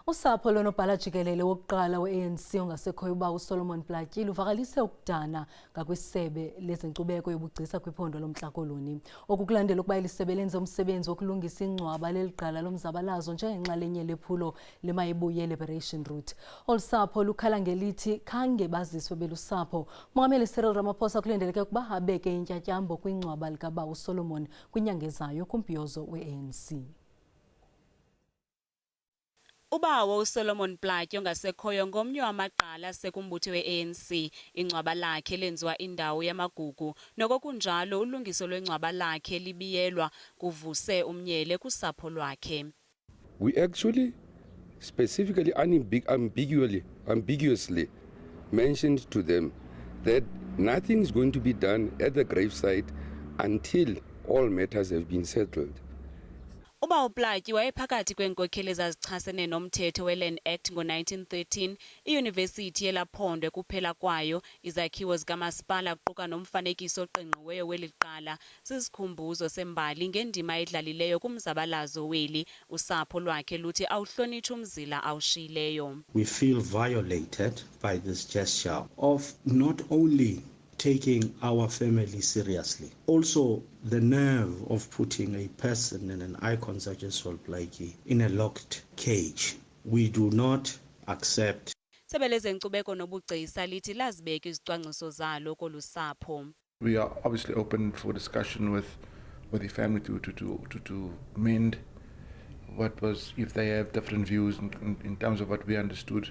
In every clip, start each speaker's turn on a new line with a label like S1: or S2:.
S1: Usapho loNobhala jikelele wokuqala we-ANC ongasekhoyo uBawo uSolomon Plaatjie luvakalise ukudana ngakwisebe lezenkcubeko yobugcisa kwiphondo loMntla Koloni. Okulandela ukuba elisebe lenze umsebenzi wokulungisa ingcwaba lel'gqala lomzabalazo njengenxalenye lephulo le-Mayibuye Liberation Route.Olusapho lukhala ngelithi khange baziswe belusapho. Mongameli Cyril Ramaphosa kulindeleke ukuba abeke intyatyambo kwingcwaba lika-Bawo uSolomon kwinyanga ezayo kumbhiyozo we-ANC.
S2: uBawo uSolomon Plaatjie ongasekhoyo ngomnye wamagqala sekumbutho we-ANC. Ingcwaba lakhe lenziwa indawo yamagugu, nokokunjalo ulungiso lwengcwaba lakhe libiyelwa kuvuse umnyele kusapho lwakhe.
S3: We actually specifically ambiguously mentioned to them that nothing is going to be done at the gravesite until all matters have been settled.
S2: uBawo Plaatjie wayephakathi kwenkokheli ezazichasene nomthetho we-Land Act ngo-1913. Iyunivesithi yelaPhondo kuphela kwayo izakhiwo zikamasipala kuquka nomfanekiso oqingqiweyo weliqala sisikhumbuzo sembali ngendima edlalileyo kumzabalazo weli. Usapho lwakhe luthi awuhlonithe umzila awushiyileyo.
S4: We feel violated by this gesture of not only taking our family seriously, also the nerve of putting a person and an icon such as Solomon Plaatjie in a locked cage. We do not accept.
S2: SABC lezenkcubeko nobugcisa lithi lazibeka izicwangciso zalo kolusapho.
S5: We are obviously open for discussion with the family to mend what was, if they have different views in terms of what we understood,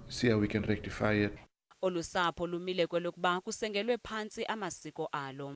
S5: see how we can rectify it.
S2: Olusapho lumile kwelokuba kusengelwe phansi amasiko alo.